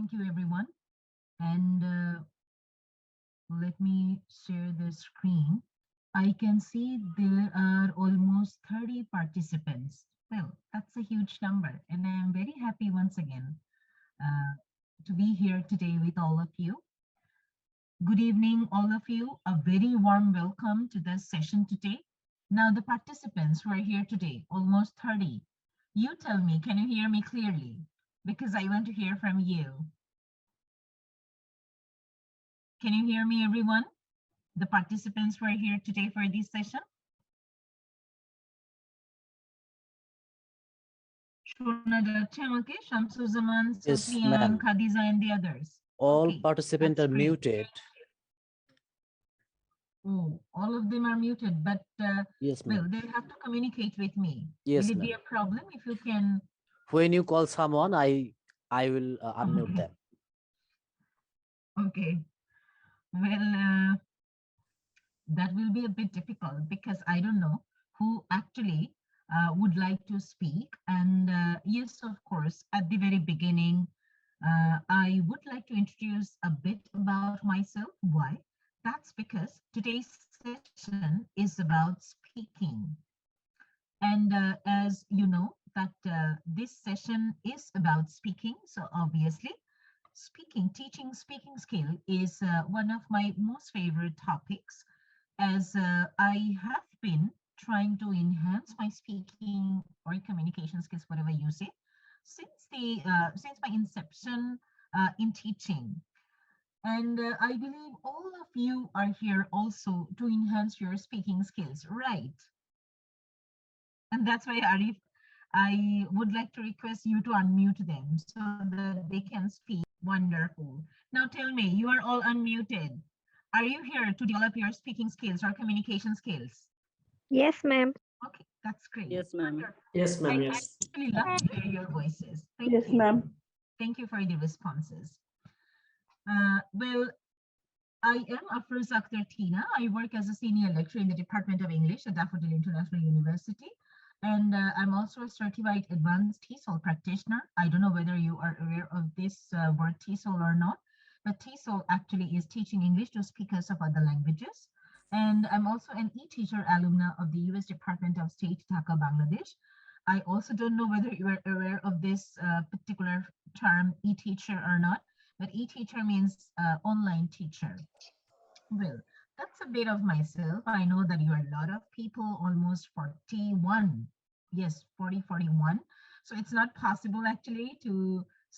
Thank you, everyone. And let me share the screen. I can see there are almost 30 participants. Well, that's a huge number, and I am very happy once again uh, to be here today with all of you. Good evening, all of you. A very warm welcome to this session today. Now, the participants who are here today, almost 30, you tell me, can you hear me clearly? Because I want to hear from you. Can you hear me, everyone? The participants who are here today for this session? শোনা যাচ্ছে আমাকে? Shamsuzzaman, Yes, Sufian, ma'am. Khadija, and the others. All Okay, participants that's are great. muted. Oh, all of them are muted, but Yes, well, ma'am. they'll have to communicate with me. Yes, Will it be ma'am. a problem if you can? When you call someone, I will unmute Okay. them. Okay. Well, that will be a bit difficult because I don't know who actually would like to speak. And yes, of course, at the very beginning, I would like to introduce a bit about myself. Why? That's because today's session is about speaking. And as you know, that this session is about speaking. So obviously, teaching speaking skill is one of my most favorite topics, as I have been trying to enhance my speaking or communication skills, whatever you say, since my inception in teaching. And I believe all of you are here also to enhance your speaking skills, right? And that's why, Arif, I would like to request you to unmute them so that they can speak. Wonderful. Now tell me, you are all unmuted. Are you here to develop your speaking skills or communication skills? Yes, ma'am. Okay, that's great. Yes, ma'am. Yes, ma'am. I Yes. actually love to hear your voices. Thank Yes, you. ma'am. Thank you for the responses. Well, I am Afroz Akhtar Tina. I work as a senior lecturer in the Department of English at Daffodil International University. And I'm also a certified advanced TESOL practitioner. I don't know whether you are aware of this word TESOL or not, but TESOL actually is teaching English to speakers of other languages. And I'm also an e-teacher alumna of the US Department of State, Dhaka, Bangladesh. I also don't know whether you are aware of this particular term e-teacher or not, but e-teacher means online teacher. Well, that's a bit of myself. I know that you are a lot of people, almost 41. Yes, 41. So it's not possible actually to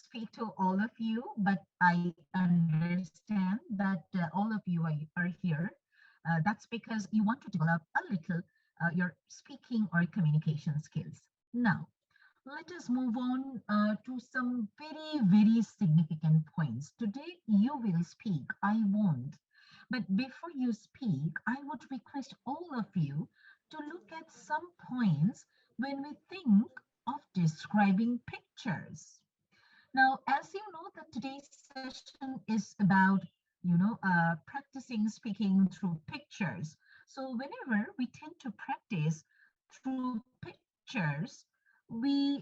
speak to all of you, but I understand that all of you are here. That's because you want to develop a little your speaking or communication skills. Now, let us move on to some very, very significant points. Today, you will speak, I won't. But before you speak, I would request all of you to look at some points when we think of describing pictures. Now, as you know, that today's session is about, practicing speaking through pictures. So whenever we tend to practice through pictures, we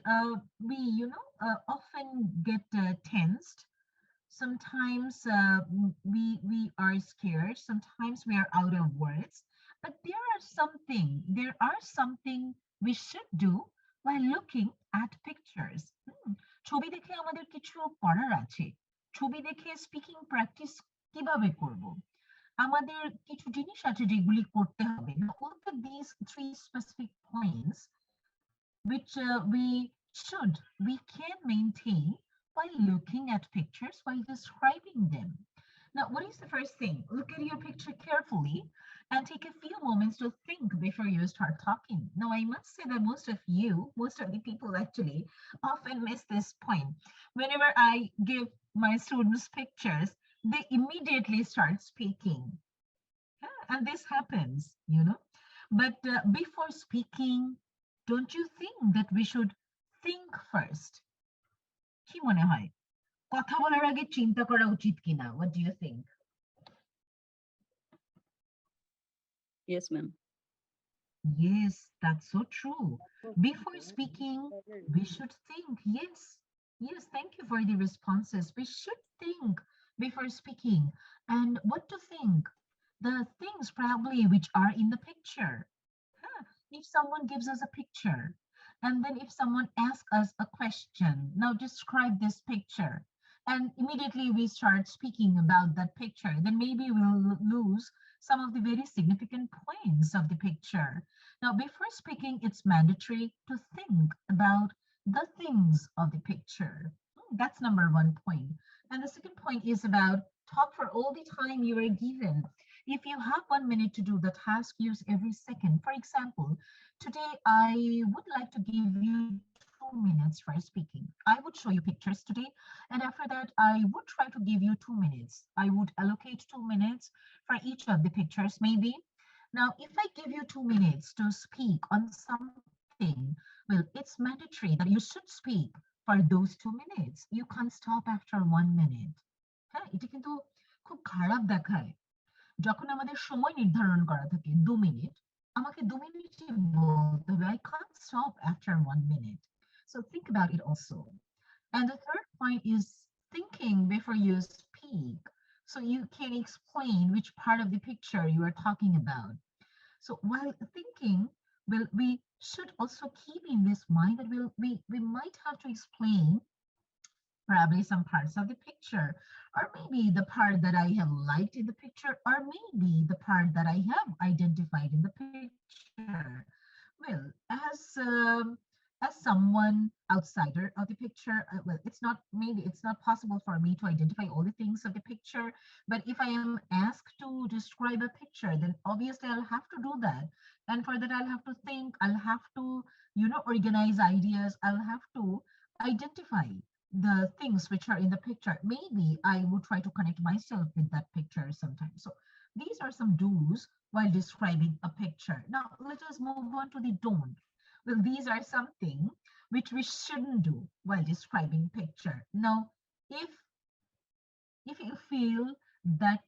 often get tensed. Sometimes we are scared. Sometimes we are out of words. But there are something we should do while looking at pictures. ছবি দেখে আমাদের কিছু করার আছে। ছবি দেখে speaking practice কিভাবে করব? আমাদের কিছু জিনিস আছে যেগুলি করতে হবে। Now, look at these three specific points which we can maintain while looking at pictures, while describing them. Now, what is the first thing? Look at your picture carefully and take a few moments to think before you start talking. Now, I must say that most of the people actually often miss this point. Whenever I give my students pictures, they immediately start speaking. And this happens, But before speaking, don't you think that we should think first? কি মনে হয়? কথা বলার আগে চিন্তা করা উচিত কিনা? What do you think? Yes, ma'am. Yes, that's so true. Before speaking, we should think. Yes, Yes, thank you for the responses. We should think before speaking and what to think. The things probably which are in the picture. Huh. If someone gives us a picture, and then if someone asks us a question, now describe this picture, and immediately we start speaking about that picture, then maybe we'll lose some of the very significant points of the picture. Now, before speaking, it's mandatory to think about the things of the picture. That's number one point. And the second point is about talk for all the time you are given. If you have 1 minute to do the task, use every second. For example, today I would like to give you 2 minutes for speaking. I would show you pictures today, and after that, I would try to give you 2 minutes. I would allocate 2 minutes for each of the pictures, maybe. Now, if I give you 2 minutes to speak on something, well, it's mandatory that you should speak for those 2 minutes. You can't stop after 1 minute. হ্যাঁ, এটা কিন্তু খুব খারাপ দেখায় যখন আমাদের সময় নির্ধারণ করা থাকে 2 মিনিট আমাকে 2 মিনিটই বলতে হবে I can't stop after 1 minute. So think about it also. And the third point is thinking before you speak, so you can explain which part of the picture you are talking about. So while thinking, well, we should also keep in this mind that we might have to explain probably some parts of the picture, or maybe the part that I have liked in the picture, or maybe the part that I have identified in the picture. Well, as someone outsider of the picture, well, it's not possible for me to identify all the things of the picture. But if I am asked to describe a picture, then obviously I'll have to do that. And for that, I'll have to think. I'll have to, organize ideas. I'll have to identify the things which are in the picture. Maybe I would try to connect myself with that picture sometimes. So these are some do's while describing a picture. Now let us move on to the don't. Well, these are something which we shouldn't do while describing picture. Now, if you feel that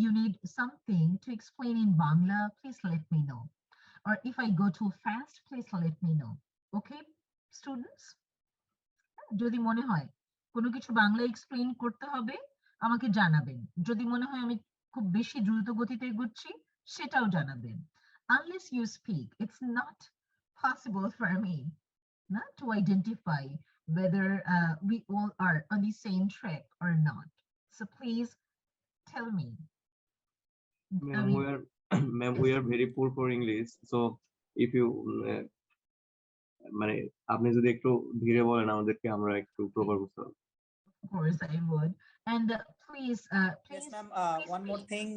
you need something to explain in Bangla, please let me know. Or if I go too fast, please let me know. Okay, students? যদি মনে হয় কোনো কিছু Bangla explain করতে হবে আমাকে জানাবেন যদি মনে হয় আমি খুব বেশি দ্রুত গতিতে এগোচ্ছি সেটাও জানাবেন unless you speak it's not possible for me not to identify whether we all are on the same track or not, so please tell me. I Ma'am, mean, we are ma'am, we are very poor for English. So if you মানে আপনি যদি একটু ধীরে বলেন আমাদেরকে আমরা একটু proper বুঝতে পারবো। of course I would. And please Yes, ma'am. please One more speak. thing.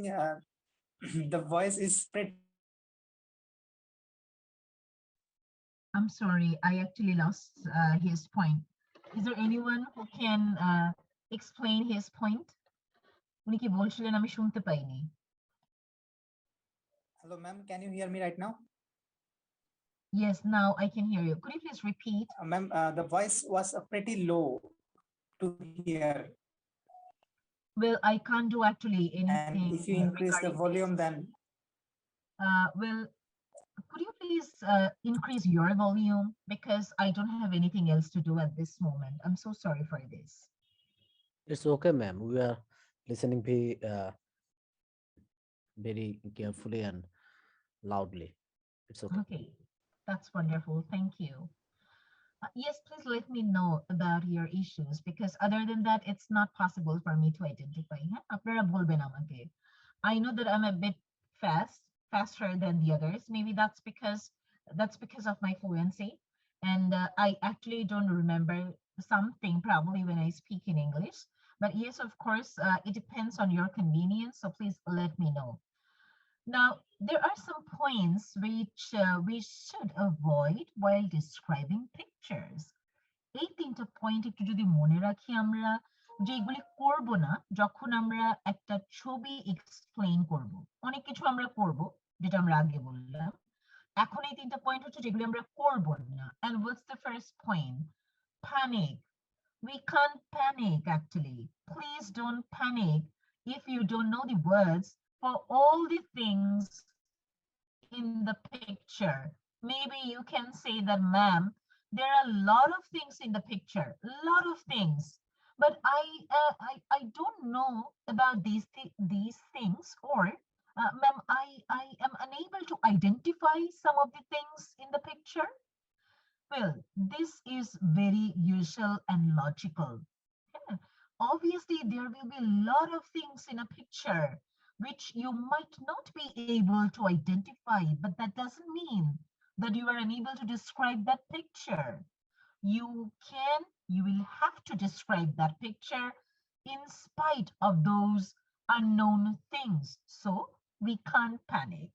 The voice is pretty I'm sorry, I actually lost his point. Is there anyone who can explain his point? উনি কি বলছিলেন আমি শুনতে পাইনি. Hello, ma'am. Can you hear me right now? Yes, now I can hear you. Could you please repeat? Ma'am, the voice was pretty low to hear. Well, I can't do actually anything. And if you increase the volume, then well, could you please increase your volume because I don't have anything else to do at this moment. I'm so sorry for this. It's okay, ma'am. We are listening very carefully and loudly. It's okay. Okay, that's wonderful. Thank you. Yes, please let me know about your issues because other than that, it's not possible for me to identify. হ্যাঁ? আপনারা বলবেন আমাকে. I know that I'm a bit faster than the others. Maybe that's because of my fluency. And I actually don't remember something probably when I speak in English. But yes, of course, it depends on your convenience. So please let me know. Now, there are some points which we should avoid while describing pictures. এই তিনটা point একটু যদি মনে রাখি আমরা যে এগুলি করব না যখন আমরা একটা ছবি এক্সপ্লেইন করব অনেক কিছু আমরা করব যেটা আমরা আগে বললাম এখন এই তিনটা পয়েন্ট হচ্ছে যেগুলি আমরা করব না and what's the first point? Panic. We can't panic actually. Please don't panic if you don't know the words for all the things in the picture. Maybe you can say that, ma'am, There are a lot of things in the picture, a lot of things, but I don't know about these things, or ma'am, I am unable to identify some of the things in the picture. Well, this is very usual and logical. Yeah. Obviously, there will be a lot of things in a picture which you might not be able to identify, but that doesn't mean that you are unable to describe that picture. You will have to describe that picture in spite of those unknown things. So we can't panic.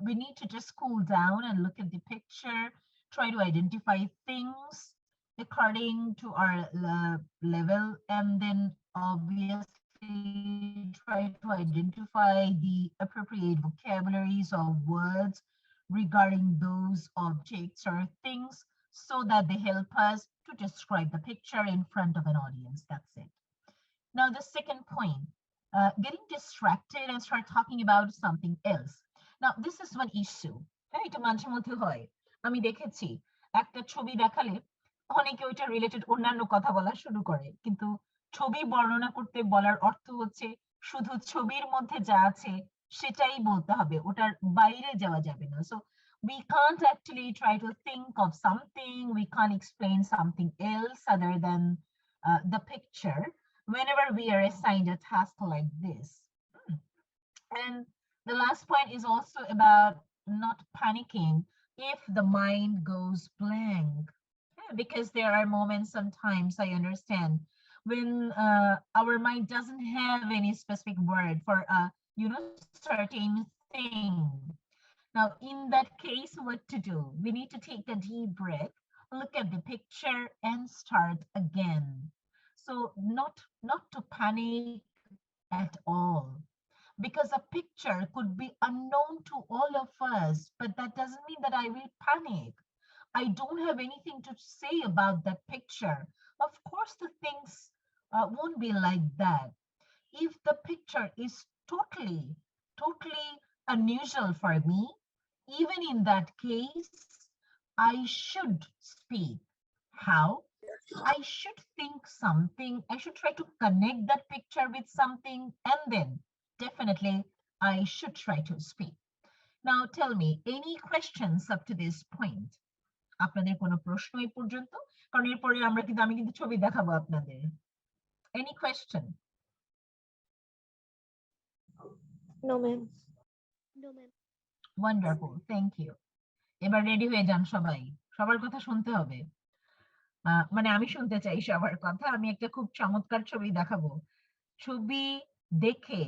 We need to just cool down and look at the picture, try to identify things according to our level, and then obviously try to identify the appropriate vocabularies or words regarding those objects or things so that they help us to describe the picture in front of an audience. That's it. Now, the second point, getting distracted and start talking about something else. Now, this is one issue. হ্যাঁ, এটা মাঝে মধ্যে হয়। আমি দেখেছি একটা ছবি দেখালে অনেকে ওইটা রিলেটেড অন্যান্য কথা বলা শুরু করে, কিন্তু ছবি বর্ণনা করতে বলার অর্থ হচ্ছে শুধু ছবির মধ্যে যা আছে সেটাই বলতে হবে, ওটার বাইরে যাওয়া যাবে না। So we can't actually try to think of something, we can't explain something else other than the picture whenever we are assigned a task like this. And the last point is also about not panicking if the mind goes blank. Yeah, because there are moments sometimes, I understand, when our mind doesn't have any specific word for a certain thing. Now, in that case, what to do? We need to take a deep breath, look at the picture, and start again. So not to panic at all, because a picture could be unknown to all of us, but that doesn't mean that I will panic. I don't have anything to say about that picture. Of course, the things won't be like that. If the picture is totally unusual for me, even in that case, I should speak. How? I should think something. I should try to connect that picture with something, and then definitely I should try to speak. Now tell me, any questions up to this point? আপনাদের কোনো প্রশ্ন এই পর্যন্ত? কারণ এরপরে আমি কিন্তু ছবি দেখাবো আপনাদের। Any question? No, ma'am. Wonderful, thank you. এবার রেডি হয়ে যান সবাই, সবার কথা শুনতে হবে। মানে আমি শুনতে চাই সবার কথা। আমি একটা খুব চমৎকার ছবি দেখাবো, ছবি দেখে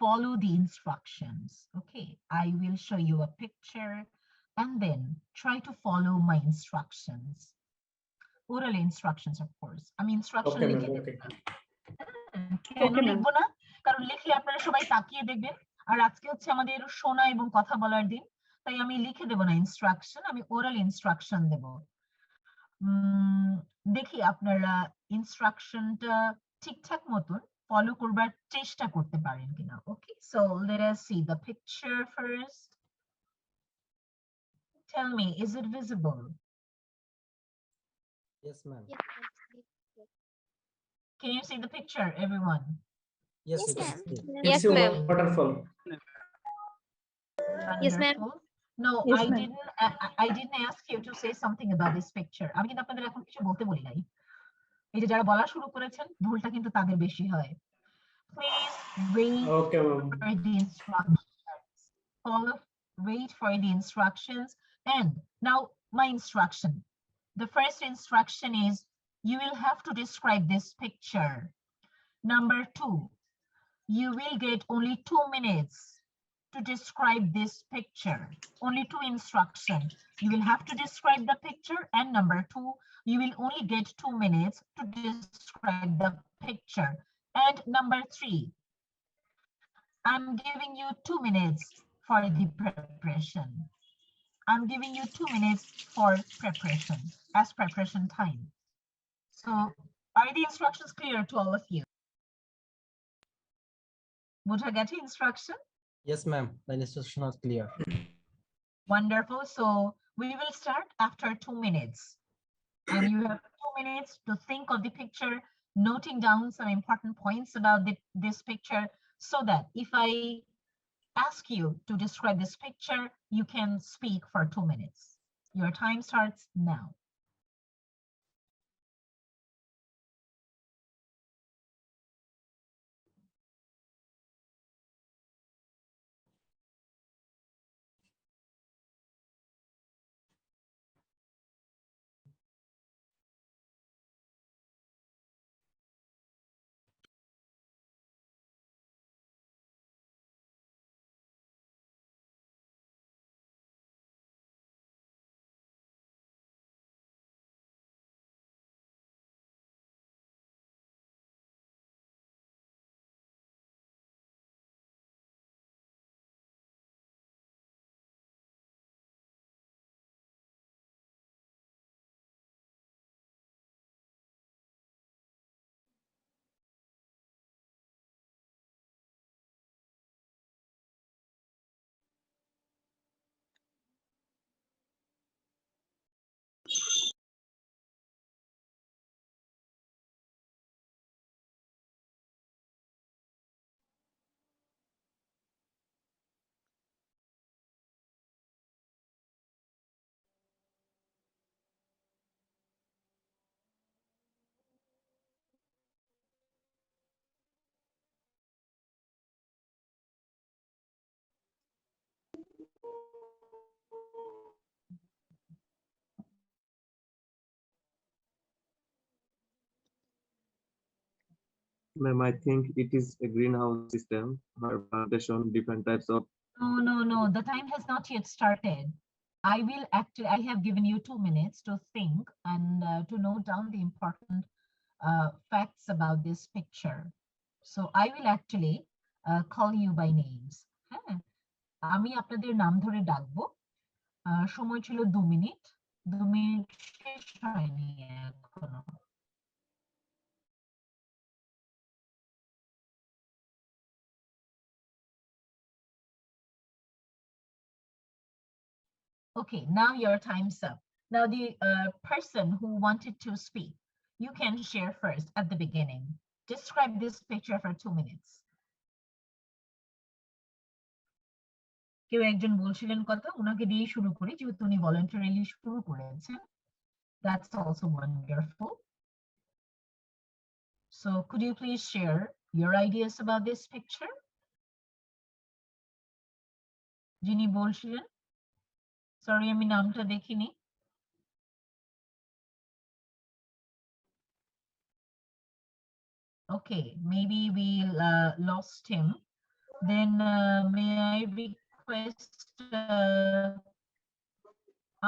follow the instructions. Okay, I will show you a picture and then try to follow my instructions. Oral instructions, of course. আমি instruction লিখে দেব। কেন লিখবো না? কারণ লিখলে আপনারা সবাই তাকিয়ে দেখবেন, আর আজকে হচ্ছে আমাদের শোনা এবং কথা বলার দিন, তাই আমি লিখে দেব না ইনস্ট্রাকশন, আমি ওরাল ইনস্ট্রাকশন দেব। দেখি আপনারা ইনস্ট্রাকশনটা ঠিকঠাক মতন ফলো করবার চেষ্টা করতে পারেন কিনা। Okay, so let us see the picture first. Tell me, is it visible? Yes, ma'am. Can you see the picture, everyone? Yes, Yes, we can ma'am. see. Yes, ma'am. Waterfall. Yes, ma'am. Wonderful. No, Yes, I ma'am. didn't ask you to say something about this picture. আমি কিন্তু আপনাদের এখন কিছু বলতে বলি নাই। এই যে যারা বলা শুরু করেছেন, ভুলটা কিন্তু তাদের বেশি হয়। Please wait Okay, for ma'am. the instructions. Wait for the instructions. And now my instruction. The first instruction is you will have to describe this picture. Number 2, you will get only 2 minutes to describe this picture. Only 2 instructions. You will have to describe the picture, and number 2, you will only get 2 minutes to describe the picture. And number 3, I'm giving you 2 minutes for the preparation. I'm giving you 2 minutes for preparation, as preparation time. So are the instructions clear to all of you? বোঝা গেছে instruction? Yes, ma'am. The instruction was clear. Wonderful. So We will start after 2 minutes. And you have 2 minutes to think of the picture, noting down some important points about this picture, so that if I ask you to describe this picture, you can speak for 2 minutes. Your time starts now. Ma'am, I think it is a greenhouse system where plantation, different types of. No, the time has not yet started. I have given you 2 minutes to think and to note down the important facts about this picture. So I will actually call you by names. হ্যাঁ, আমি আপনাদের নাম ধরে ডাকবো। সময় ছিল 2 minute. 2 minute শেষ হয়নি এখনো। Okay, now your time's up. Now the person who wanted to speak, you can share first at the beginning. Describe this picture for 2 minutes. কেউ একজন বলছিলেন কথা, ওনাকে দিয়ে শুরু করি যেহেতু উনি voluntarily শুরু করেছেন. That's also wonderful. So could you please share your ideas about this picture? যিনি বলছিলেন, sorry আমি নামটা দেখিনি. Okay, maybe we lost him. Then may I request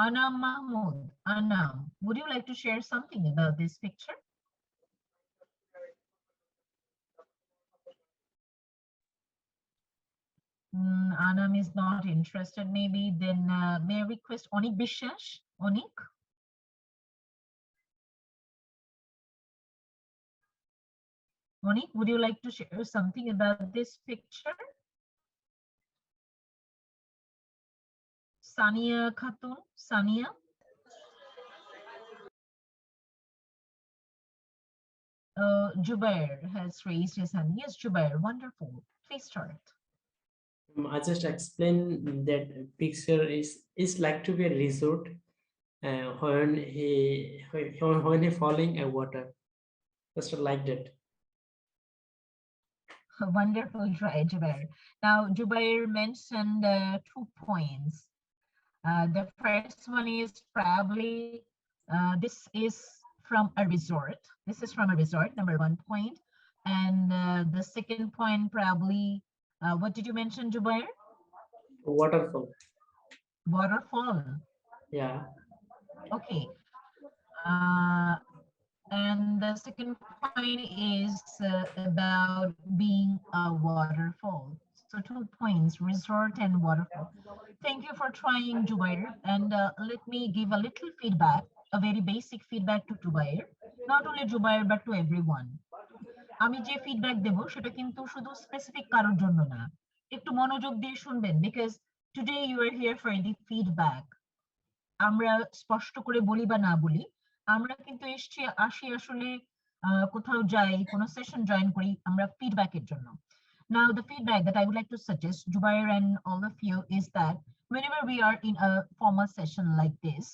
Anam Mahmood? Anam, would you like to share something about this picture? Anam is not interested, maybe. Then may I request Onik Bishash? Onik? Onik, would you like to share something about this picture? Sania Khatun? Sania? Jubair has raised his hand. Yes, Jubair, wonderful. Please start. I just explain that picture is like to be a resort when he falling a water, just like that. Wonderful try, Jubair. Now, Jubair mentioned 2 points. The first one is probably this is from a resort. This is from a resort, number 1 point. And the second point probably, what did you mention, Jubair? Waterfall. Waterfall. Yeah. Okay. And the second point is about being a waterfall. So 2 points, resort and waterfall. Thank you for trying, Jubair. And let me give a little feedback, a very basic feedback to Jubair. Not only Jubair, but to everyone. আমি যে feedback দেব সেটা কিন্তু শুধু specific কারোর জন্য না, একটু মনোযোগ দিয়ে শুনবেন, because today you are here for the feedback. আমরা স্পষ্ট করে বলি বা না বলি, আমরা কিন্তু আসি আসলে কোথাও যাই, কোনো সেশন জয়েন করি আমরা ফিডব্যাকের জন্য। Now, the feedback that I would like to suggest, Jubair and all of you, is that whenever we are in a formal session like this,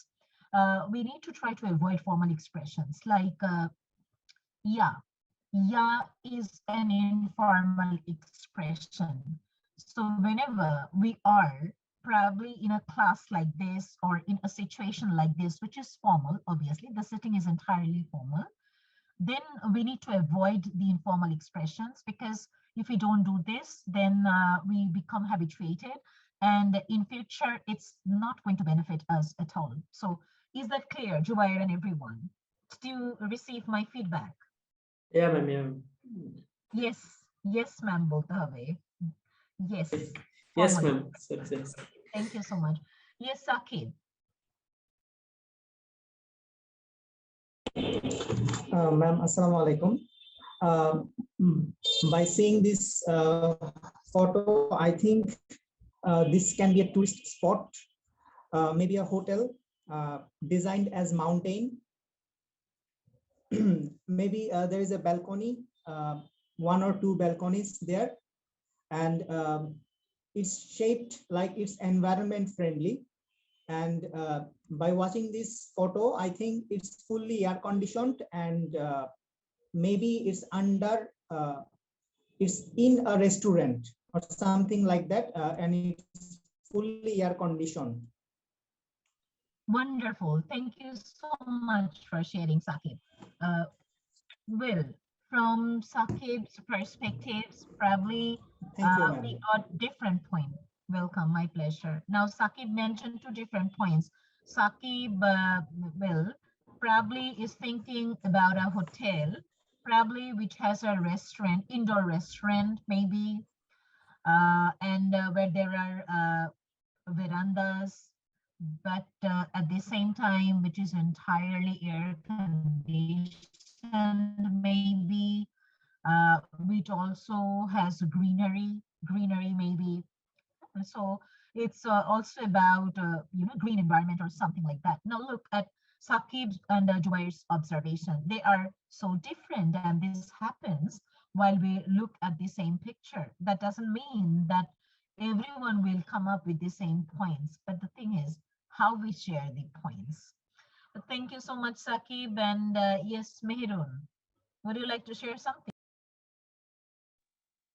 we need to try to avoid formal expressions like yeah. Yeah is an informal expression. So whenever we are probably in a class like this or in a situation like this, which is formal, obviously the setting is entirely formal, then we need to avoid the informal expressions, because if we don't do this, then we become habituated, and in future it's not going to benefit us at all. So is that clear, Jubair and everyone? Did you receive my feedback? Yeah, ma'am. Yeah. Yes, yes, ma'am, bolte hobe. Yes, Yes, formally. ma'am. Yes. Thank you so much. Yes, Saqib. Ma'am, assalamu alaikum. By seeing this photo, I think this can be a tourist spot, maybe a hotel designed as mountain. Maybe there is a balcony, one or two balconies there, and it's shaped like it's environment friendly. And by watching this photo, I think it's fully air conditioned, and maybe it's under it's in a restaurant or something like that, and it's fully air conditioned. Wonderful. Thank you so much for sharing, Saqib. Well, from Saqib's perspectives, probably Thank you, we ma'am. got different points. Welcome, my pleasure. Now, Saqib mentioned two different points. Saqib, well, probably is thinking about a hotel, probably which has a restaurant, indoor restaurant, maybe, and where there are verandas, but at the same time, which is entirely air conditioned, maybe, which also has greenery maybe. So it's also about green environment or something like that. Now look at Saqib's and Jubair's observation. They are so different, and this happens while we look at the same picture. That doesn't mean that everyone will come up with the same points, but the thing is how we share the points. But thank you so much, Saqib, and yes, Mehrun, would you like to share something?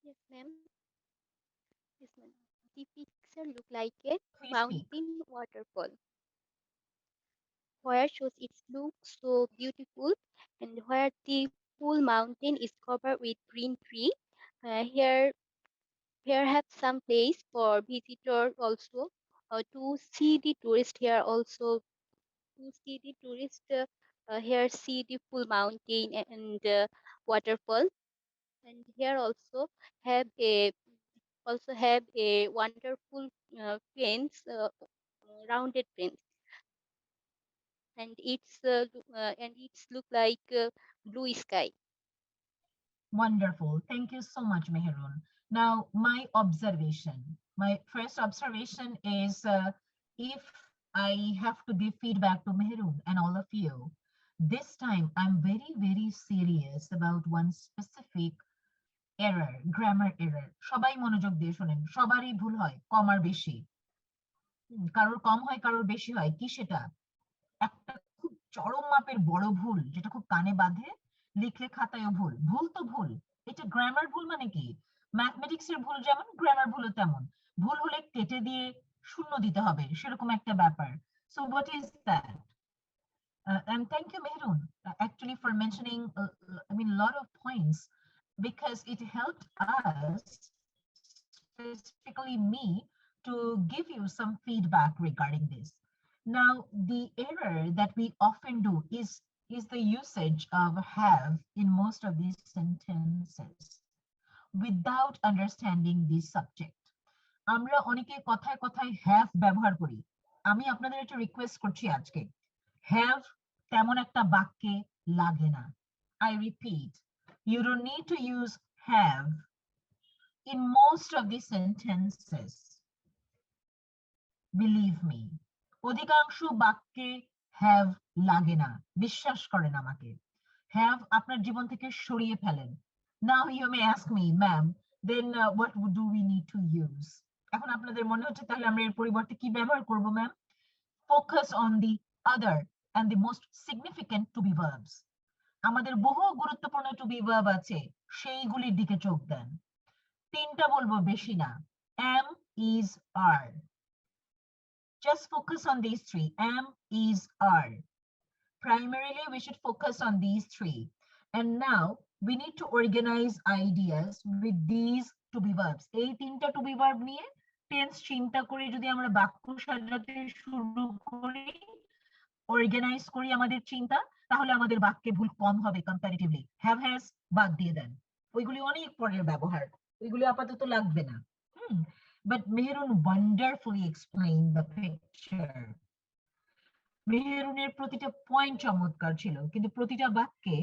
Yes, ma'am. Yes, ma'am. The picture look like a Please speak. mountain waterfall, where shows it looks so beautiful, and where the full mountain is covered with green tree. Here, have some place for visitor also to see the tourist here also, to see the tourist here see the full mountain and waterfall, and here also have a wonderful fence, rounded fence, and it's look like blue sky. Wonderful. Thank you so much, Mehrun. Now, my first observation is if I have to give feedback to Mehrun and all of you, this time I'm very, very serious about one specific error, grammar error. সবাই মনোযোগ দিয়ে শোনেন, সবারই ভুল হয়, কম আর বেশি। কারোর কম হয়, কারোর বেশি হয়, কি সেটা? একটা খুব চরম মাপের বড় ভুল, যেটা খুব কানে বাঁধে, লিখলে খাতায়ও ভুল। ভুল তো ভুল, এটা গ্রামার ভুল মানে কি? ম্যাথমেটিক্স এর ভুল যেমন, গ্রামার ভুলও তেমন। ভুল হলে কেটে দিয়ে শূন্য দিতে হবে, সেরকম একটা ব্যাপার। So what is that? And thank you, Mehrun, actually for mentioning, a lot of points, because it helped us, specifically me, to give you some feedback regarding this. Now, the error that we often do is the usage of have in most of these sentences without understanding the subject. আমরা অনেকে কথায় কথায় have ব্যবহার করি। আমি আপনাদের একটা request করছি আজকে, have তেমন একটা বাক্যে লাগে না। I repeat, you don't need to use have in most of these sentences. Believe me, অধিকাংশ বাক্যে হ্যাভ লাগে না, বিশ্বাস করেন আমাকে। হ্যাভ আপনার জীবন থেকে সরিয়ে ফেলেন। Now you may ask me ma'am then what do we need to use. এখন আপনাদের মনে হচ্ছে তাহলে আমরা এর পরিবর্তে কি ব্যবহার করব ma'am? Focus on the other and the most significant to be verbs. আমাদের বহু গুরুত্বপূর্ণ টু বি ভার্ব আছে, সেইগুলির দিকে চোখ দেন। তিনটা বলবো, বেশি না। am, is, are. Just focus on these three: am, is, are. Primarily, we should focus on these three. And now we need to organize ideas with these to be verbs. এই তিনটা to be verb নিয়ে tense চিন্তা করে যদি আমরা বাক্য সাজাতে শুরু করি, অর্গানাইজ করি আমাদের চিন্তা, তাহলে আমাদের বাক্যে ভুল কম হবে কম্পারেটিভলি। হ্যাভ হ্যাজ বাদ দিয়ে দেন, ওইগুলি অনেক পরের ব্যবহার, ওইগুলি আপাতত লাগবে না। But Mehrun wonderfully explained the picture. মেহেরুনের প্রতিটা পয়েন্ট চমৎকার ছিল, কিন্তু প্রতিটা বাক্যে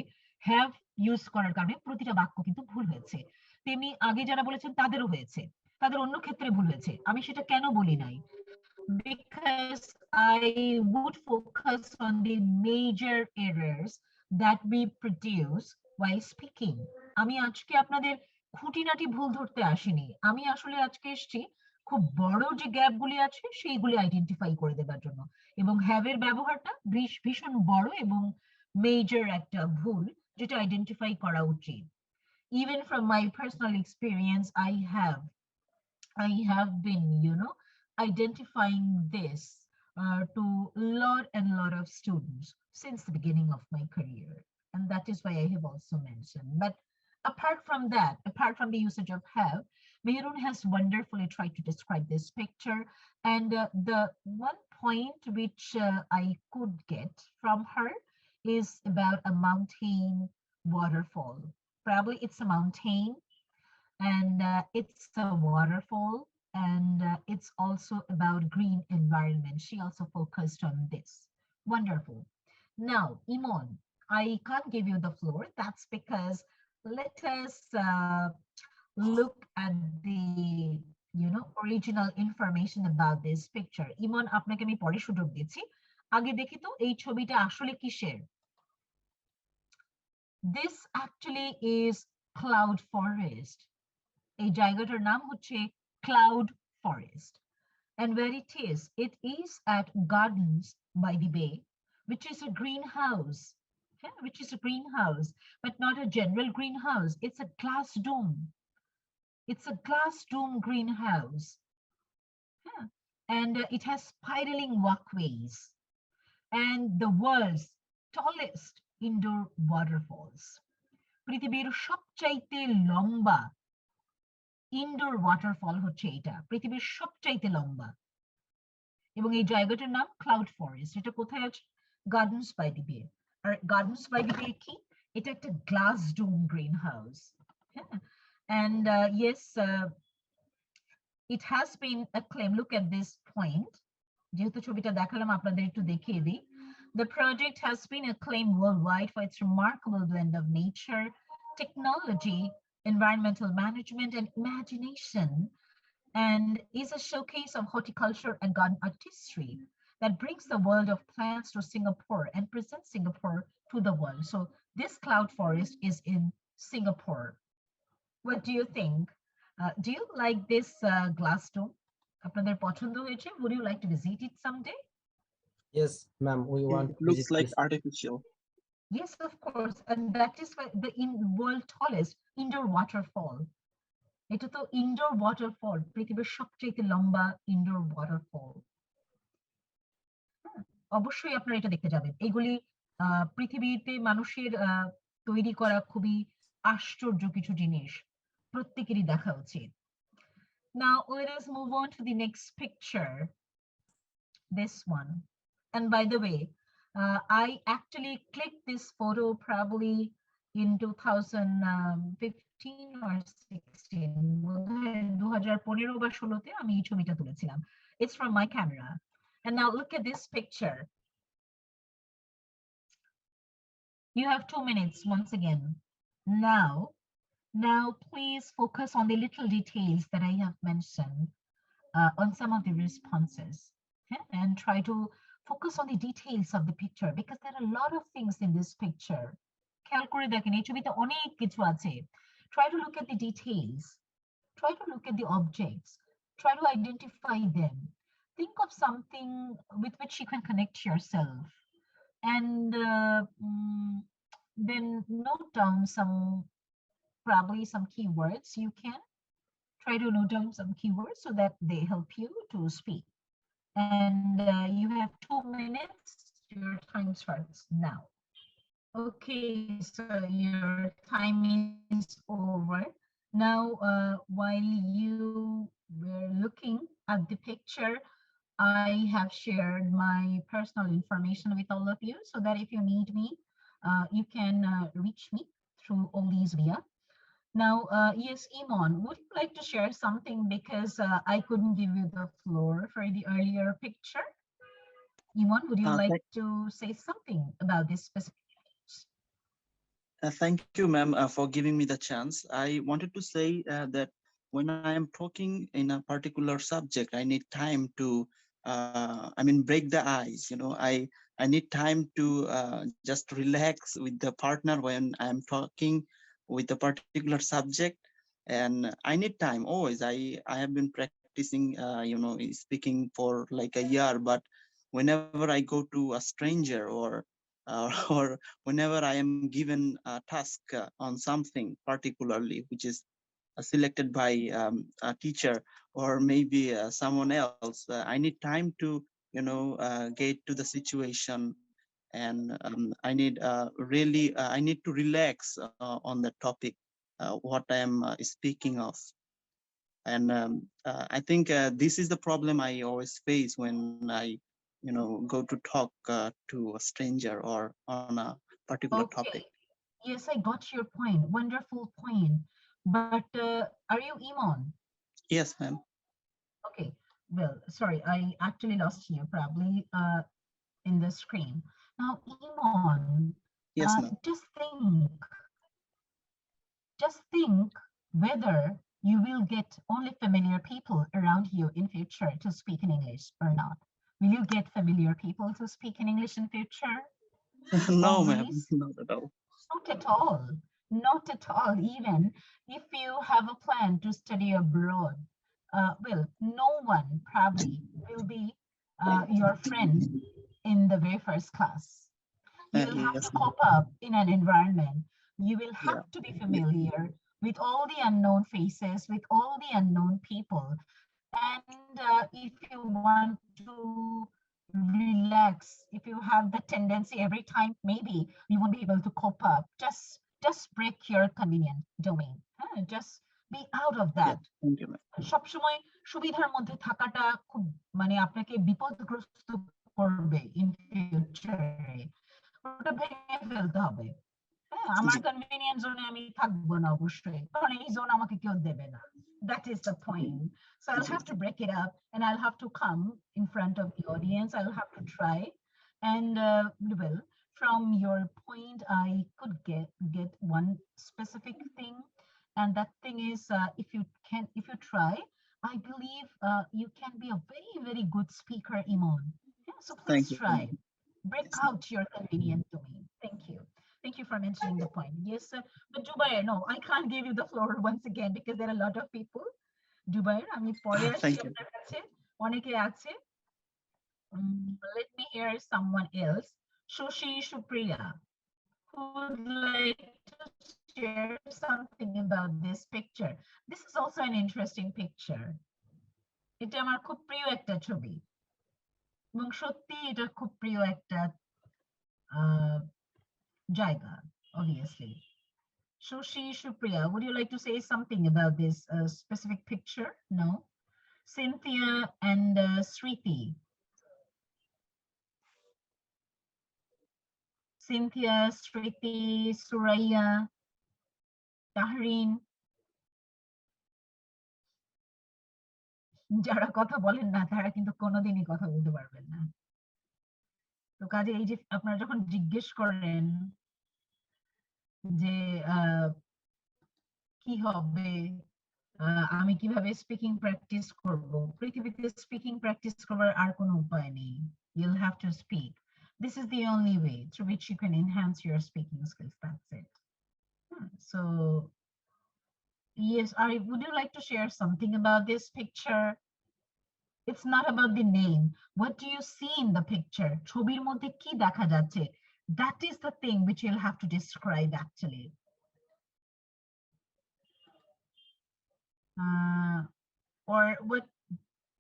হ্যাভ ইউজ করার কারণে প্রতিটা বাক্য কিন্তু ভুল হয়েছে। তেমনি আগে যারা বলেছেন তাদেরও হয়েছে, তাদের অন্য ক্ষেত্রে ভুল হয়েছে। আমি সেটা কেন বলি নাই? Because I would focus on the major errors that we produce while speaking. আমি আজকে আপনাদের খুঁটিনাটি ভুল ধরতে আসিনি, আমি আসলে আজকে এসেছি খুব বড় যে গ্যাপ গুলি আছে সেইগুলি আইডেন্টিফাই করে দেবার জন্য। এবং হ্যাভ এর ব্যবহারটা ভীষণ বড় এবং মেজর একটা ভুল, যেটা আইডেন্টিফাই করা উচিত। Even from my personal experience, I have been, identifying this to lot and lot of students since the beginning of my career. And that is why I have also mentioned. But apart from that, apart from the usage of have, Mehrun has wonderfully tried to describe this picture. And the one point which I could get from her is about a mountain waterfall. Probably it's a mountain, and it's a waterfall, and it's also about green environment. She also focused on this. Wonderful. Now, Imon, I can't give you the floor. That's because let us look at the original information about this picture. Imon, আপনাকে আমি পরে সুযোগ দিচ্ছি, আগে দেখি তো এই ছবিটা আসলে কিসের। This actually is cloud forest. এই জায়গাটার নাম হচ্ছে cloud forest. And where it is at Gardens by the Bay, which is a greenhouse. Yeah, which is a greenhouse, but not a general greenhouse. It's a glass dome. It's a glass dome greenhouse. Yeah. And it has spiraling walkways and the world's tallest indoor waterfalls. পৃথিবীর সবচাইতে লম্বা indoor waterfall হচ্ছে এটা, পৃথিবীর সবচাইতে লম্বা। এবং এই জায়গাটার নাম ক্লাউড ফরেস্ট। এটা কোথায় আছে? গার্ডেন্স বাই দি বে। আর গার্ডেন্স বাই দি বে কি? এটা একটা glass dome green house. And yes, it has been acclaimed. Look at this point. যেহেতু ছবিটা দেখালাম আপনাদের একটু দেখিয়ে দিই। The project has been acclaimed worldwide for its remarkable blend of nature, technology, environmental management, and imagination, and is a showcase of horticulture and garden artistry that brings the world of plants to Singapore and presents Singapore to the world. So this cloud forest is in Singapore. What do you think? Do you like this glass dome? আপনাদের পছন্দ হয়েছে? Would you like to visit it someday? Yes, ma'am, we want It to looks visit like this. artificial. Yes, of course. And that is why the world tallest indoor waterfall. এটা তো indoor waterfall, পৃথিবীর সবচেয়ে লম্বা indoor waterfall. অবশ্যই আপনারা এটা দেখতে যাবেন। এগুলি পৃথিবীতে মানুষের তৈরি করা খুবই আশ্চর্য কিছু জিনিস, প্রত্যেকেরই দেখা উচিত। Now let us move on to the next picture, this one. And by the way, I actually clicked this photo probably in 2015 or 16. 2015 বা 16-তে আমি এই ছবিটা তুলেছিলাম। It's from my camera. And now look at this picture. You have 2 minutes once again. Now please focus on the little details that I have mentioned on some of the responses. and try to focus on the details of the picture because there are a lot of things in this picture. খেয়াল করে দেখেন এই ছবিতে অনেক কিছু আছে. Try to look at the details. Try to look at the objects. Try to identify them. Think of something with which you can connect yourself. And then note down probably some keywords. You can try to note down some keywords so that they help you to speak. And you have 2 minutes. Your time starts now. Okay, so your time is over. Now, while you were looking at the picture, I have shared my personal information with all of you so that if you need me, you can reach me through all these via. Now, yes, Iman, would you like to share something because I couldn't give you the floor for the earlier picture? Iman, would you like to say something about this specific image? Thank you, ma'am, for giving me the chance. I wanted to say that when I am talking in a particular subject, I need time to, break the ice. I need time to just relax with the partner when I am talking with a particular subject, and I need time always. I have been practicing, speaking for like a year, but whenever I go to a stranger or whenever I am given a task on something particularly, which is selected by a teacher or maybe someone else, I need time to, get to the situation. And I need really, I need to relax on the topic, what I am speaking of. And I think this is the problem I always face when I, go to talk to a stranger or on a particular topic. Yes, I got your point. Wonderful point. But are you Iman? Yes, ma'am. Okay. Well, sorry, I actually lost you probably in the screen. Now, Iman, Yes, ma'am. just think whether you will get only familiar people around you in future to speak in English or not. Will you get familiar people to speak in English in future? No, ma'am, not at all. Not at all. Not at all, even if you have a plan to study abroad. Well, no one probably will be your friend in the very first class. You will have Yes, to cope up in an environment. You will have to be familiar with all the unknown faces, with all the unknown people. And if you want to relax, if you have the tendency every time, maybe you won't be able to cope up. Just break your convenient domain. Just be out of that. Thank you, ma'am. সবসময় সুবিধার মধ্যে থাকাটা খুব মানে আপনাকে বিপদগ্রস্ত করবে in ফিউচারে। ওটা ভেঙে ফেলতে হবে। হ্যাঁ, আমার কনভিনিয়েন্ট জোনে আমি থাকবো না অবশ্যই, কারণ এই জোন আমাকে কেউ দেবে না। That is the point. So I'll have to break it up and I'll have to come in front of the audience. I'll have to try. And well, from your point, I could get one specific thing. And that thing is, if you try, I believe you can be a very, very good speaker, Iman. Yeah, so please try. Break out your convenient domain. Thank you. Thank you for mentioning the point. Yes, but Jubair, no, I can't give you the floor once again because there are a lot of people. Jubair, আমি পরে আসছি আপনার কাছে, অনেকে আছে। Let me hear someone else. Shushi Shupriya, who would like to share something about this picture. This is also an interesting picture. এটা আমার খুব প্রিয় একটা ছবি এবং সত্যি এটা খুব প্রিয় একটা জায়গা, obviously. Shushi Shupriya, would you like to say something about this specific picture? No? Cynthia and Sriti. Cynthia, Sriti, Suraya, Tahrin. যারা কথা বলেন না তারা কিন্তু কোনোদিনই কথা বলতে পারবেন না। তো কাজে এই যে আপনারা যখন জিজ্ঞেস করেন যে কি হবে আমি কিভাবে স্পিকিং প্র্যাকটিস করব? পৃথিবীতে স্পিকিং প্র্যাকটিস করবার আর কোনো উপায় নেই। You'll have to speak. This is the only way through which you can enhance your speaking skills. That's it. So yes, would you like to share something about this picture? It's not about the name. What do you see in the picture? ছবির মধ্যে কি দেখা যাচ্ছে? That is the thing which you'll have to describe actually. Or what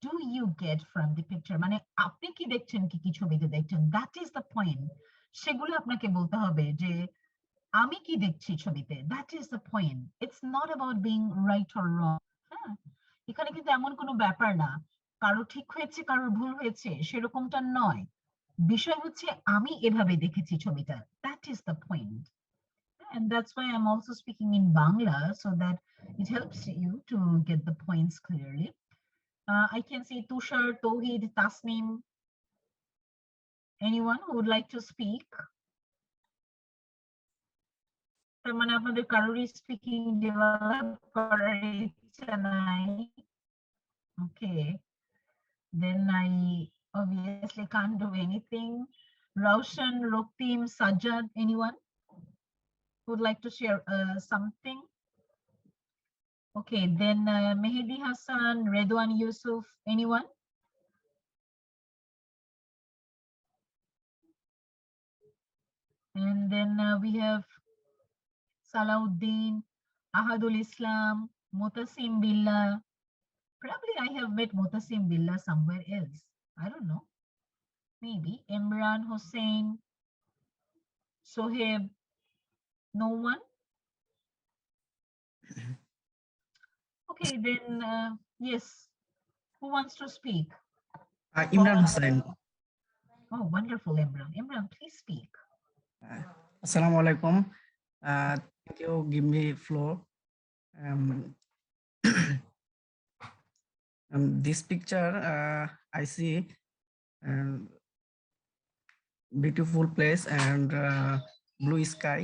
do you get from the picture? মানে আপনি কি দেখছেন, কি ছবিতে দেখছেন? That is the point. সেগুলো আপনাকে বলতে হবে যে আমি কি দেখছি ছবিতে। That is the point. It's not about being right or wrong. হ্যাঁ, এখানে কিন্তু এমন কোনো ব্যাপার না কারো ঠিক হয়েছে কারোর ভুল হয়েছে সেরকমটা নয়। বিষয় হচ্ছে আমি এভাবে দেখেছি ছবিটা। That is the point. And that's why I'm also speaking in Bangla so that it helps you to get the points clearly. I can see Tushar, Tohid, Tasnim. Anyone who would like to speak? তার মানে আপনাদের কারোরই speaking develop করার ইচ্ছা নাই। Okay, then I obviously can't do anything. Roshan, Roktim, Sajjad, anyone who would like to share something? Okay, then Mehdi Hassan, Redwan Yusuf, anyone? And then we have Salauddin, Ahadul Islam, Mutasim Billah. Probably I have met Mutasim Billah somewhere else. I don't know. Maybe Imran Hussein, Soheb. No one? Okay, then yes. Who wants to speak? Imran Hussain. Oh, wonderful, Imran. Imran, please speak. Assalamu alaikum. Thank you. Give me floor. This picture, I see beautiful place and blue sky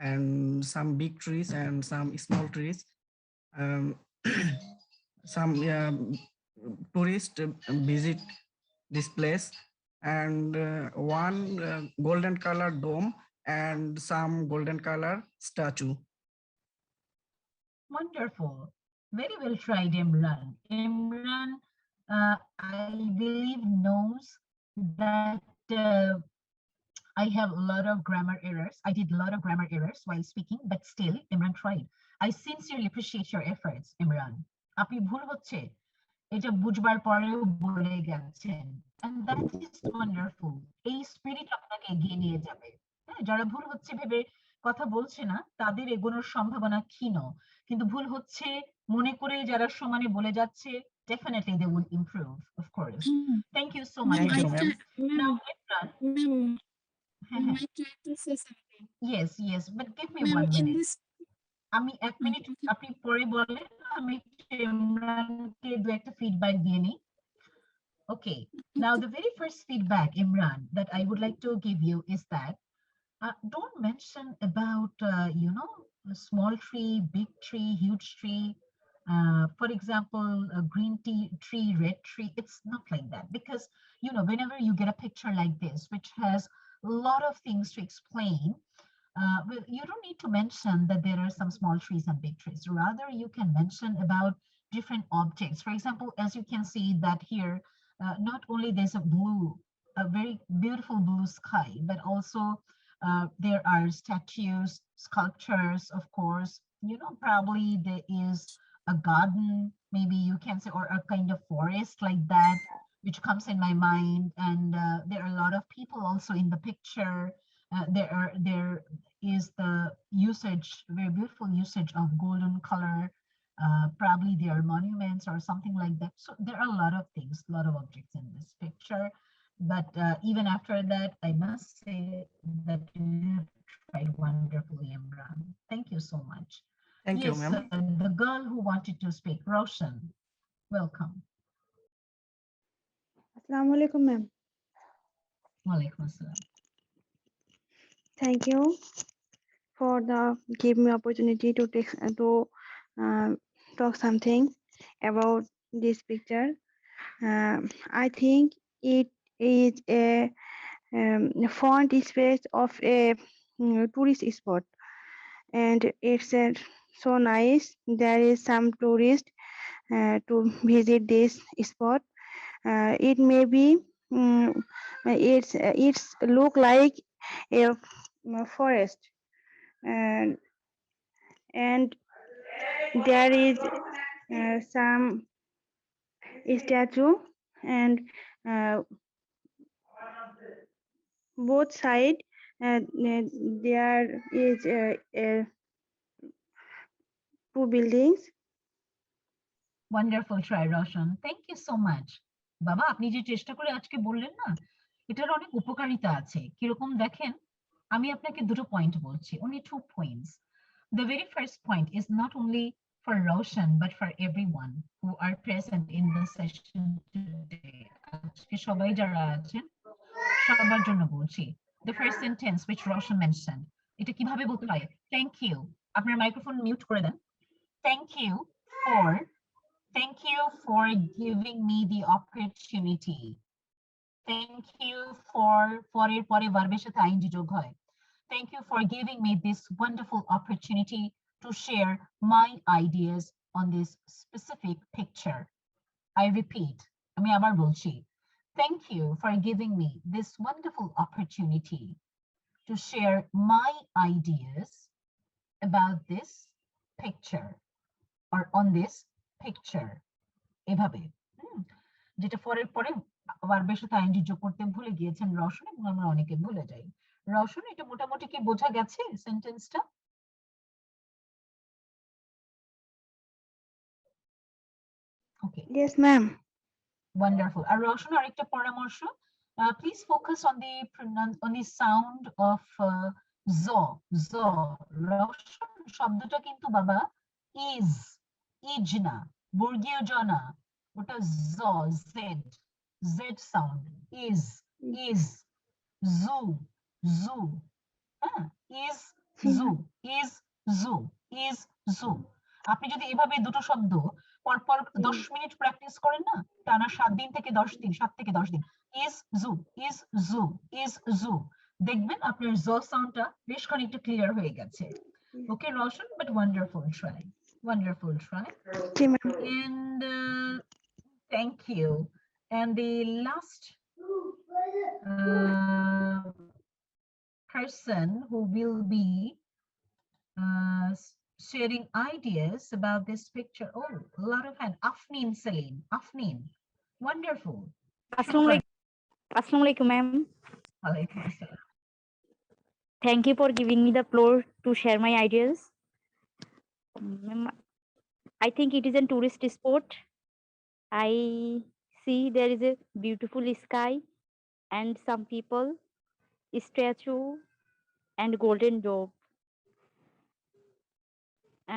and some big trees and some small trees. Some tourists visit this place and one golden color dome and some golden color statue. Wonderful. Very well tried, Imran. Imran, I believe knows that I have a lot of grammar errors. I did a lot of grammar errors while speaking, but still, Imran tried. I sincerely appreciate your efforts, Imran. আপনি ভুল হচ্ছে এটা বুঝবার পরেও বলে গেছেন, and that is wonderful. এই spirit আপনাকে এগিয়ে নিয়ে যাবে। হ্যাঁ, যারা ভুল হচ্ছে ভেবে কথা বলছে না তাদের এগোনোর সম্ভাবনা ক্ষীণ, কিন্তু ভুল হচ্ছে মনে করে যারা সমানে বলে যাচ্ছে, definitely they will improve, of course. Thank you so much. Thank you, ma'am. Now, Imran. Yes, yes, but give me 1 minute. আমি 1 মিনিট আপনি পরে বলেন, আমি ইমরানকে দু একটা ফিডব্যাক দিয়ে নিই। Okay, now the very first feedback, Imran, that I would like to give you is that don't mention about, a small tree, big tree, huge tree. For example, a green tree, red tree. It's not like that because, whenever you get a picture like this, which has a lot of things to explain, well, you don't need to mention that there are some small trees and big trees. Rather, you can mention about different objects. For example, as you can see that here, not only there's a very beautiful blue sky, but also there are statues, sculptures, of course. Probably there is a garden, maybe you can say, or a kind of forest like that, which comes in my mind. And there are a lot of people also in the picture. There is the usage, very beautiful usage of golden color. Probably there are monuments or something like that. So there are a lot of things, a lot of objects in this picture. But even after that, I must say that you have tried wonderfully, Imran. Thank you so much. Thank you, Yes, ma'am. the girl who wanted to speak, Roshan, welcome. Assalamu alaikum, ma'am. Walaikum assalam. Thank you for the give me opportunity to talk something about this picture. I think it is a front space of a tourist spot, and it's so nice. There is some tourist to visit this spot. It may be it's look like a forest, and there is some statue, and uh, both side there is two buildings. Wonderful try Roshan, thank you so much. বাবা, আপনি যে চেষ্টা করে আজকে বললেন না, এটার অনেক উপকারিতা আছে। কিরকম দেখেন, আমি আপনাকে দুটো পয়েন্ট বলছি, only 2 points. The very first point is not only for Roshan but for everyone who are present in the session today. আজকে সবাই যারা আছেন সবার জন্য বলছি। The first sentence which Roshan mentioned, এটা কিভাবে বলতে হয়? Thank you. আপনার মাইক্রোফোন মিউট করে দেন। Thank you for giving me the opportunity. Thank you for এর পরে ভার্বের সাথে আইএনজি যোগ হয়। Thank you for giving me this wonderful opportunity to share my ideas on this specific picture. I repeat, আমি আবার বলছি, thank you for giving me this wonderful opportunity to share my ideas about this picture or on this picture. এভাবে যেটা পরের পরে ভার্বের সাথে ING যোগ করতে ভুলে গিয়েছেন রওশন, এবং আমরা অনেকে ভুলে যাই। রওশন, এটা মোটামুটি কি বোঝা গেছে সেন্টেন্সটা? ওকে, Yes, ma'am. ওয়ান্ডারফুল। আর রওশন, আরেকটা পরামর্শ, please focus on the sound of জ। জ রওশন শব্দটা কিন্তু বাবা ইজ না, বর্গীয় জ না, ওটা জ, জেড সাউন্ড। ইজ জু, হ্যাঁ, ইজ জু। আপনি যদি এভাবে দুটো শব্দ পরপর 10 মিনিট প্র্যাকটিস করেন না, টানা 7 দিন থেকে 10 দিন, 7 থেকে 10 দিন, ইজ জু, দেখবেন আপনার জ সাউন্ডটা বেশ খানিকটা ক্লিয়ার হয়ে গেছে। Okay Roshan, but wonderful try, Okay, ma'am. and thank you. And the last person who will be sharing ideas about this picture. Oh, a lot of hand. Afneen Salim. Afneen. Wonderful. Assalamualaikum, ma'am. Walaikum assalam. Thank you for giving me the floor to share my ideas. Ma'am, I think it is a tourist spot. I see there is a beautiful sky and some people, statue and golden dome,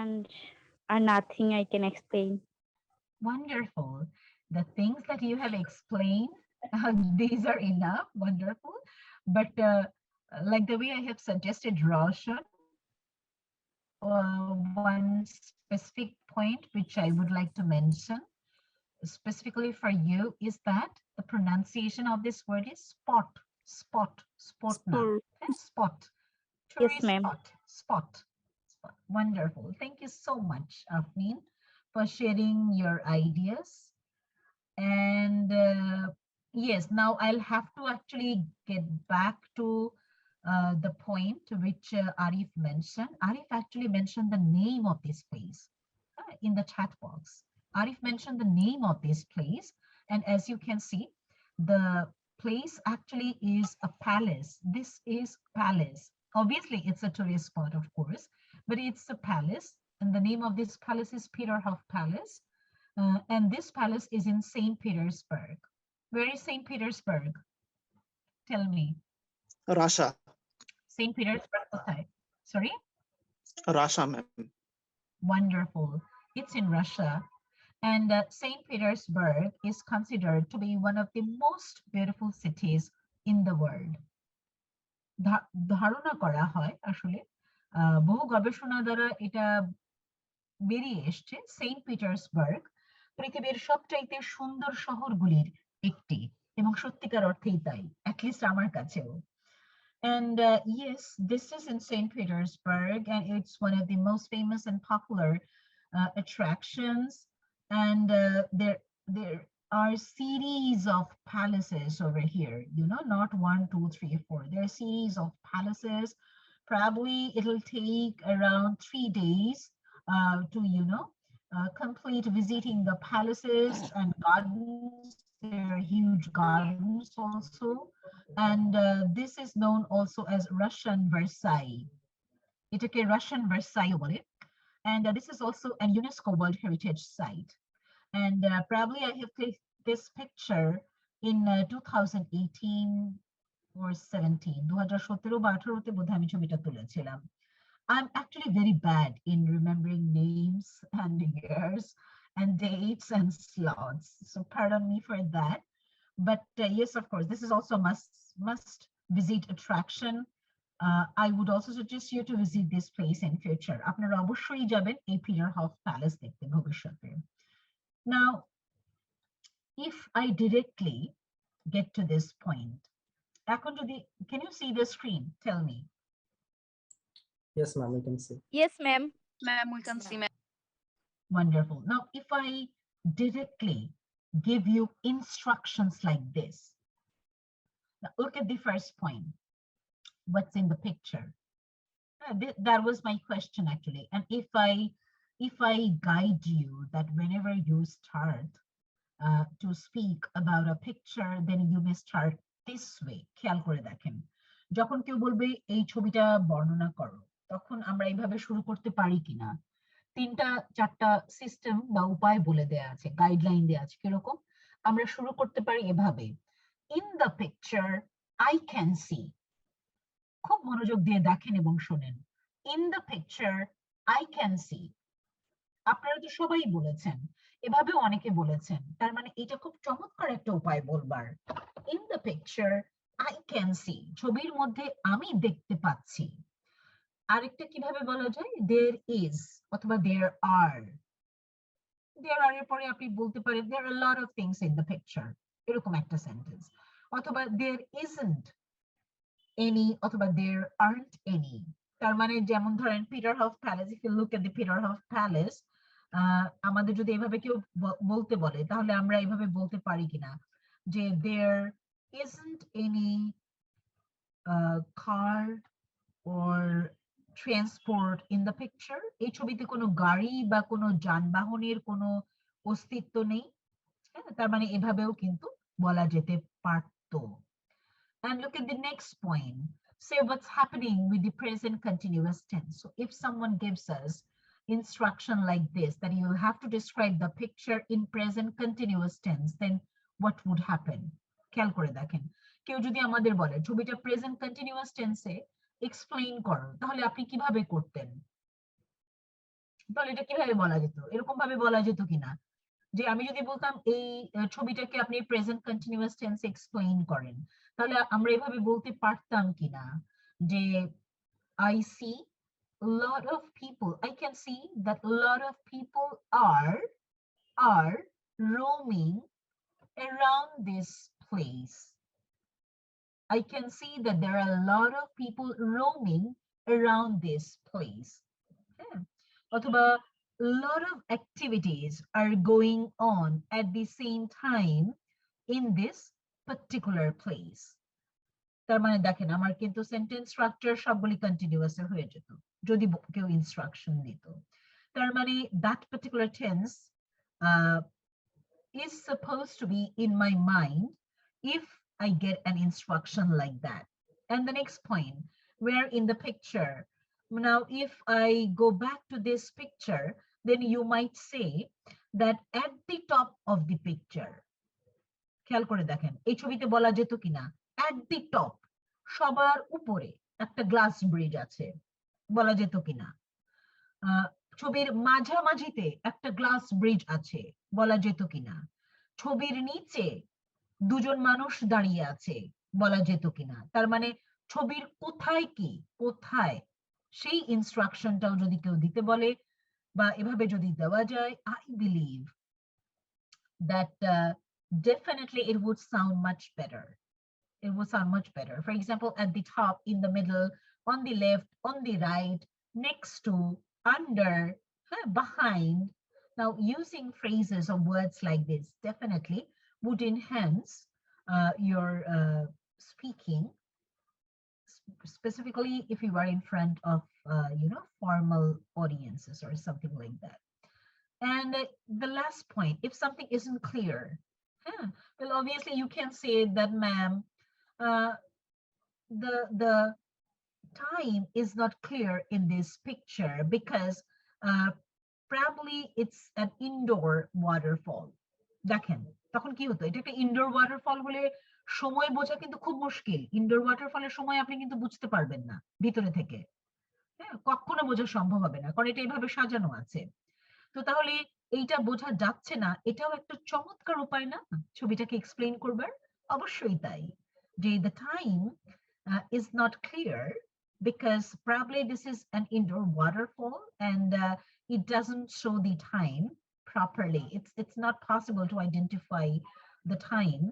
and nothing I can explain. Wonderful. The things that you have explained, these are enough. Wonderful. But like the way I have suggested, Roshan, one specific point which I would like to mention specifically for you is that the pronunciation of this word is spot. Now. Spot. Yes, ma'am. Spot. Wonderful. Thank you so much, Afneen, for sharing your ideas. And yes, now I'll have to actually get back to the point which Arif mentioned. Arif actually mentioned the name of this place in the chat box. Arif mentioned the name of this place, and as you can see, the place actually is a palace. This is palace. Obviously, it's a tourist spot, of course, but it's a palace, and the name of this palace is Peterhof Palace, and this palace is in St. Petersburg. Where is St. Petersburg? Tell me. Russia. St. Petersburg, okay. Sorry? Russia, ma'am. Wonderful. It's in Russia. And St. Petersburg is considered to be one of the most beautiful cities in the world. ধারণা করা হয় আসলে বহু গবেষণা দ্বারা এটা বেরিয়ে এসছে সেন্ট পিটার্সবার্গ পৃথিবীর সবচাইতে সুন্দর শহরগুলির একটি, এবং সত্যিকার অর্থেই তাই, অ্যাটলিস্ট আমার কাছেও। And yes, this is in St. Petersburg, and it's one of the most famous and popular attractions. And there are series of palaces over here. You know, not 1, 2, 3, 4. There are series of palaces. Probably it'll take around 3 days to complete visiting the palaces and gardens. There are huge gardens also. And this is known also as Russian Versailles. এটাকে Russian Versailles বলে. And this is also an UNESCO World Heritage Site. And probably I have taken this picture in 2018 or 17. 2017 বা 18 তে বোধহয় আমি ছবিটা তুলেছিলাম. I'm actually very bad in remembering names and years and dates and slots, so pardon me for that. But yes, of course, this is also a must visit attraction. I would also suggest you to visit this place in future. আপনারা অবশ্যই যাবেন এই Peterhof palace দেখতে ভবিষ্যতে. Now, if I directly get to this point, এখন যদি, can you see the screen? Tell me. Yes, ma'am, we can see. Yes, ma'am. Ma'am, we can see, ma'am. Wonderful. Now, if I directly give you instructions like this, now look at the first point. What's in the picture? That was my question actually. And if I guide you that whenever you start to speak about a picture, then you may start this way. খেয়াল করে দেখেন, যখন কেউ বলবে এই ছবিটা বর্ণনা করো, তখন আমরা এইভাবে শুরু করতে পারি কিনা? 3টা 4টা সিস্টেম বা উপায় বলে দেয়া আছে, গাইডলাইন দেয়া আছে। কিরকম? আমরা শুরু করতে পারি এভাবে, in the picture I can see. খুব মনোযোগ দিয়ে দেখেন এবং শোনেন। In the picture I can see. আপনারা তো সবাই বলেছেন, এভাবেও অনেকে বলেছেন, তার মানে এটা খুব চমৎকার একটা উপায় বলবার। In the picture I can see, ছবির মধ্যে আমি দেখতে পাচ্ছি। আরেকটা কিভাবে বলা যায়? দেয়ার ইজ অথবা দেয়ার আর। দেয়ার আর এর পরে আপনি বলতে পারেন there are lot of things in the picture, এরকম একটা সেন্টেন্স। অথবা দেয়ার ইজন্ট এনি অথবা দেয়ার আর্নট এনি। তার মানে যেমন ধরেন Peterhof palace, if you look at the Peterhof palace, আমাদের যদি এভাবে কেউ বলতে বলে, তাহলে আমরা এইভাবে বলতে পারি কিনা যে there isn't any car or transport in the picture. এই ছবিতে কোনো গাড়ি বা কোনো যানবাহনের কোনো অস্তিত্ব নেই। তার মানে এভাবেও কিন্তু বলা যেতে পারতো। And look at the next point. Say what's happening with the present continuous tense. So if someone gives us instruction like this, that you will have to describe the picture in present continuous tense, then what would happen? খেয়াল করে দেখেন, কেউ যদি আমাদের বলে ছবিটা present continuous টেন্সে explain করো, তাহলে আপনি কিভাবে করতেন? তাহলে এটা কিভাবে বলা যেত? এরকম ভাবে বলা যেত কিনা যে আমি যদি বলতাম এই ছবিটাকে আপনি প্রেজেন্ট কন্টিনিউয়াস টেন্সে এক্সপ্লেইন করেন, তাহলে আমরা এভাবে বলতে পারতাম কিনা যে I see a lot of people, I can see that a lot of people are roaming around this place. I can see that there are a lot of people roaming around this place. অথবা a lot of activities are going on at the same time in this particular place. তার মানে দেখেন আমার কিন্তু sentence structure সবগুলি continuous হয়ে যেত যদি কেউ ইনস্ট্রাকশন দিত। তার মানে that particular tense is supposed to be in my mind if I get an instruction like that. And the next point, where in the picture. Now, if I go back to this picture, then you might say that at the top of the picture, খেয়াল করে দেখেন এই ছবিতে বলা যেত কিনা at the top, সবার উপরে একটা গ্লাস ব্রিজ আছে, বলা যেত কিনা? ছবির মাঝামাঝিতে একটা গ্লাস ব্রিজ আছে, বলা যেত কিনা? ছবির নিচে দুজন মানুষ দাঁড়িয়ে আছে, বলা যেত কিনা? তার মানে ছবির কোথায় কি, কোথায়, সেই ইনস্ট্রাকশনটাও যদি কেউ দিতে বলে, বা এভাবে যদি দেওয়া যায়, I believe that definitely it would sound much better. It would sound much better. For example, at the top, in the middle, on the left, on the right, next to, under, behind. Now, using phrases or words like this definitely would enhance your speaking, specifically if you are in front of, formal audiences or something like that. And the last point, if something isn't clear, well, obviously you can say that, ma'am, uh, the time is not clear in this picture because uh, probably it's an indoor waterfall. দেখেন তখন কি হতো, এটা একটা indoor waterfall হলে সময় বোঝা কিন্তু খুব মুশকিল। ইনডোর ওয়াটারফলের সময় আপনি কিন্তু বুঝতে পারবেন না ভিতরে থেকে, কখনো বোঝা সম্ভব হবে না, কারণ এটা এইভাবে সাজানো আছে। তো তাহলে এইটা বোঝা যাচ্ছে না, এটাও একটা চমৎকার উপায় না ছবিটাকে এক্সপ্লেইন করবার? অবশ্যই তাই, যে the time is not clear because probably this is an indoor waterfall and it doesn't show the time properly. It's not possible to identify the time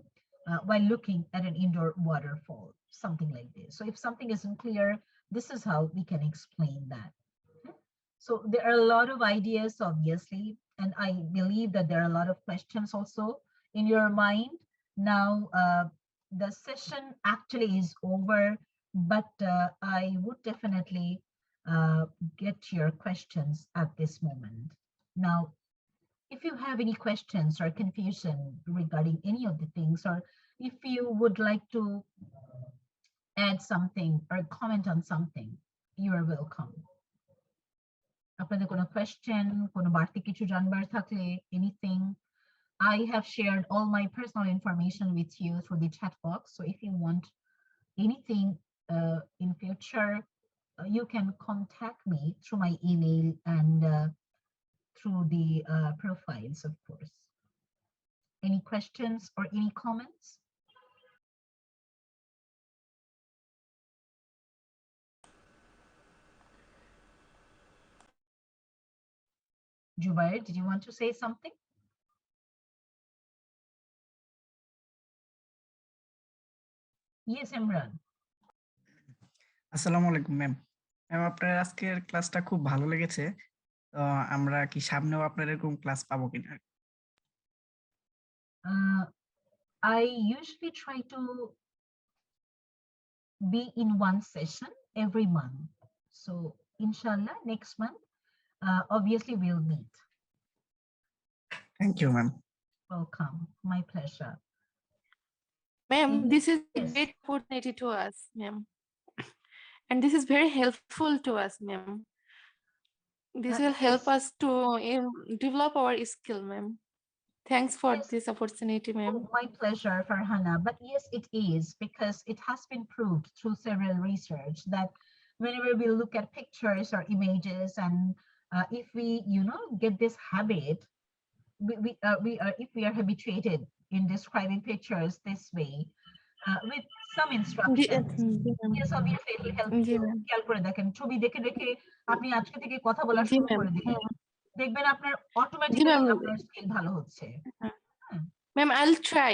while looking at an indoor waterfall, something like this. So if something isn't clear, this is how we can explain that. So there are a lot of ideas, obviously, and I believe that there are a lot of questions also in your mind. Now, the session actually is over, but I would definitely get your questions at this moment. Now, if you have any questions or confusion regarding any of the things, or if you would like to add something or comment on something, you are welcome. আপনাদের কোনো question, কোনো বাড়তি কিছু জানবার থাকলে, anything, I have shared all my personal information with you through the chat box. So if you want anything in future, you can contact me through my email and through the profiles, of course. Any questions or any comments? Jubair, did you want to say something? Yes, Imran. আসসালামু আলাইকুম ma'am. Ma'am আপনার আজকের ক্লাসটা খুব ভালো লেগেছে। তো আমরা কি সামনেও আপনার এরকম ক্লাস পাবো কিনা? I usually try to be in one session every month. So inshallah, next month, obviously we'll meet. Thank you, ma'am. Welcome. My pleasure. Ma'am, this is a Yes. great opportunity to us, ma'am. And this is very helpful to us, ma'am. This will help Yes. us to develop our skill, ma'am. Thanks for Yes. this opportunity, ma'am. Oh, my pleasure, Farhana. But yes, it is, because it has been proved through several research that whenever we look at pictures or images, and if we, get this habit, if we are habituated in describing pictures this way, with some instructions, yes, obviously it will help you. খেয়াল করে দেখেন, ছবি দেখে দেখে আপনি আজকে থেকে কথা বলা শুরু করে দিলেন, দেখবেন আপনার অটোমেটিক্যালি আপনার স্কিল ভালো হচ্ছে। Ma'am, I'll try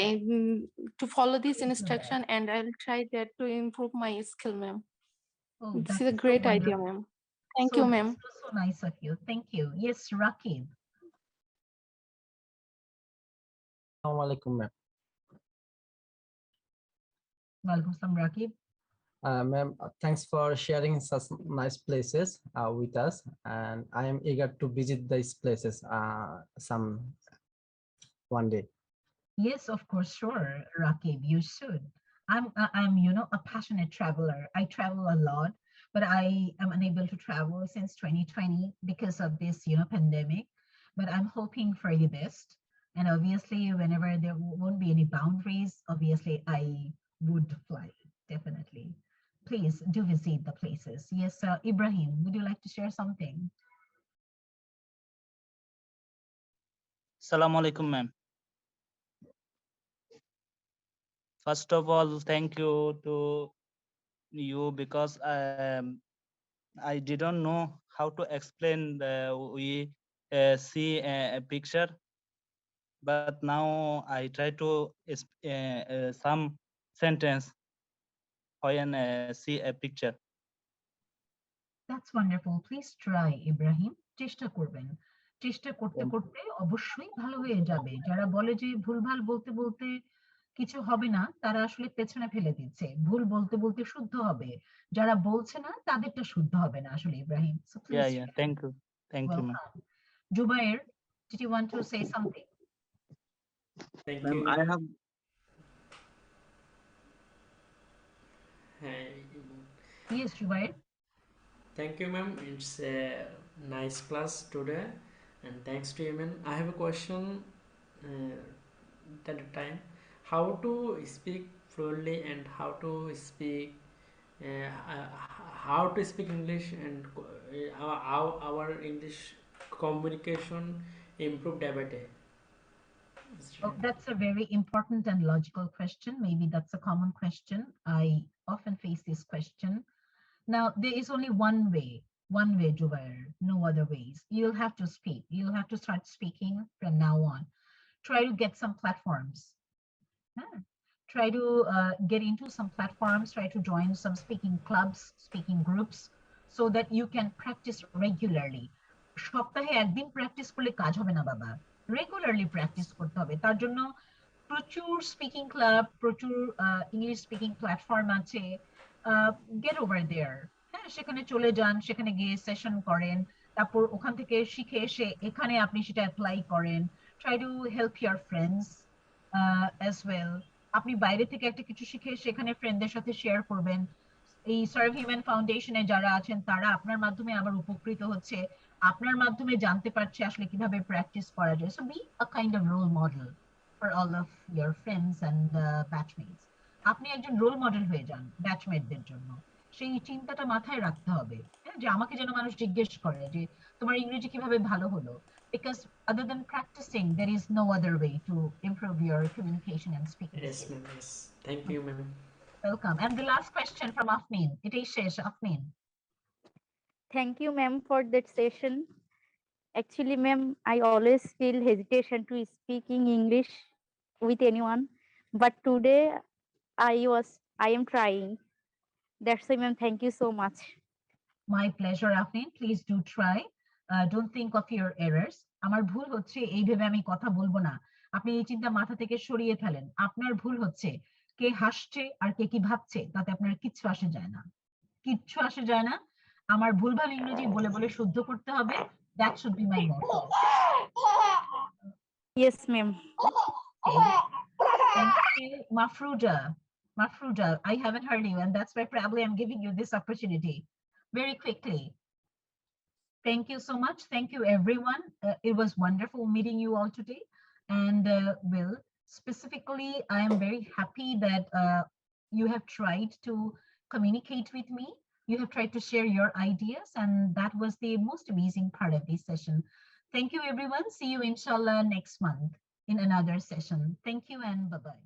to follow this instruction, and I'll try that to improve my skill, ma'am. Oh, This is that's a so great idea, wonderful. ma'am. Thank you, ma'am. So nice of you. Thank you. Yes, Rakib. Assalamu alaikum, ma'am. Welcome, Rakib. Ma'am, thanks for sharing such nice places with us, and I am eager to visit these places one day. Yes, of course, sure, Rakib, you should. I'm a passionate traveler. I travel a lot, but I am unable to travel since 2020 because of this pandemic. But I'm hoping for the best, and obviously whenever there won't be any boundaries, obviously I would fly, definitely. Please do visit the places. Yes, Ibrahim, would you like to share something? Assalamu alaikum, ma'am. First of all, thank you to you, because I didn't know how to explain we see a picture, but now I try to some sentence when see a picture. That's wonderful. Please try, Ibrahim. চেষ্টা করবেন। চেষ্টা করতে করতে অবশ্যই ভালো হয়ে যাবে। যারা বলে যে ভুলভাল বলতে বলতে কিছু হবে না, তারা আসলে পেছনে ফেলে দিচ্ছে। ভুল বলতে বলতে শুদ্ধ হবে। যারা বলছে না তাদেরটা শুদ্ধ হবে না আসলে, Ibrahim. So Yeah, please yeah. try. Thank you, ma'am. Welcome. Jubair, did you want to say something? Thank Ma'am, you, I ma'am. have Hi. Yes, Jubair. Thank you, ma'am. It's a nice class today, and thanks to you, ma'am. I have a question at a time. How to speak fluently and how to speak how to speak English and how our English communication improve day by day. Oh, that's a very important and logical question. Maybe that's a common question. I often face this question. Now, there is only one way, Jubair, no other ways. You'll have to speak. You'll have to start speaking from now on. Try to get some platforms. Try to get into some platforms, try to join some speaking clubs, speaking groups, so that you can practice regularly. সপ্তাহে একদিন practice করলে কাজ হবে না বাবা, regularly practice করতে হবে। তার জন্য প্রচুর স্পিকিং ক্লাব, প্রচুর ইংলিশ স্পিকিং প্ল্যাটফর্ম আছে। গেট ওভার দেয়ার, হ্যাঁ, সেখানে চলে যান, সেখানে গিয়ে সেশন করেন, তারপর ওখান থেকে শিখে এসে এখানে আপনি সেটা অ্যাপ্লাই করেন। Try to help your friends as well. আপনি বাইরে থেকে একটা কিছু শিখে সেখানে ফ্রেন্ডদের সাথে শেয়ার করবেন। এই সার্ভ হিউম্যান ফাউন্ডেশনে যারা আছেন তারা আপনার মাধ্যমে আবার উপকৃত হচ্ছে, আপনার মাধ্যমে জানতে পারছে আসলে কিভাবে প্র্যাকটিস করা যায়। So be a kind of role model for all of your friends and batchmates. আপনি একজন রোল মডেল হয়ে যান ব্যাচমেটদের জন্য। সেই চিন্তাটা মাথায় রাখতে হবে, হ্যাঁ, যে আমাকে যেন মানুষ জিজ্ঞেস করে যে তোমার ইংরেজি কিভাবে ভালো হলো। Because other than practicing, there is no other way to improve your communication and speaking Yes, skills. ma'am. Yes. Thank you, ma'am. Welcome. And the last question from Afnin. It is Shesh, Afnin. Thank you, ma'am, for that session. Actually, ma'am, I always feel hesitation to speaking English with anyone, but today I am trying. That's why, ma'am, thank you so much. My pleasure, Afnin. Please do try. Don't think of your errors. আমার ভুল হচ্ছে এই ভেবে আমি কথা বলবো না, আপনি এই চিন্তা মাথা থেকে সরিয়ে ফেলেন। আপনার ভুল হচ্ছে কে হাসছে আর কে কি ভাবছে তাতে আপনার কিচ্ছু আসে যায় না, কিচ্ছু আসে যায় না। আমার ভুলভাল ইংরেজি বলে বলে শুদ্ধ করতে হবে। That should be my motto. Yes, ma'am. Okay. Thank you, Mafruja, I haven't heard you, and that's why probably I'm giving you this opportunity very quickly. Thank you so much. Thank you, everyone. It was wonderful meeting you all today. And Will, specifically, I am very happy that you have tried to communicate with me. You have tried to share your ideas, and that was the most amazing part of this session. Thank you, everyone. See you, inshallah, next month in another session. Thank you, and bye-bye.